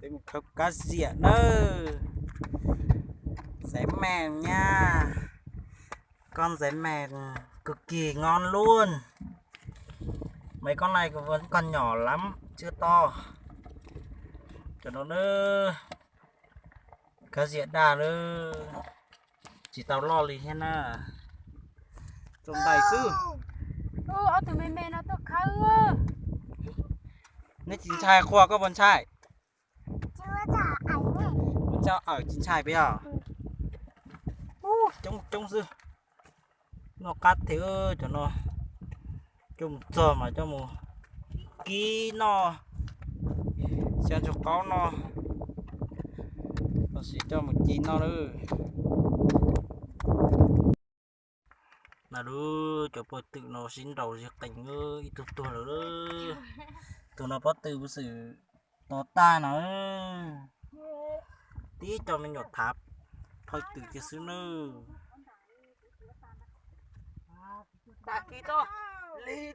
Đây một khâu cá diện nữa. Giấy mèn nha. Con giấy mèn cực kỳ ngon luôn. Mấy con này vẫn còn nhỏ lắm, chưa to. Cho nó nữa. Cá diện đà nữa. Chỉ tao lo lì hen à. Trong đầy sư. Ở từ mẹ nó tôi khâu. Nên chín chai khoa có bọn trai. Chưa trả ảnh này. Bọn trai ở chín chai bây giờ. Trông sư. Nó cắt thế ơi cho nó. Chung giờ mà cho một ký nó. Xem cho có nó. Nó sẽ cho một chín nó nữa. Là đưa cho bớt tự nó xin đầu giặc cảnh ơi. Tụi tụi nó đưa. Tụi nó bắt từ sự to ta nó. Tí cho mình nhọt tháp. Thôi từ cái xứ nữa. Đã ký to. Lý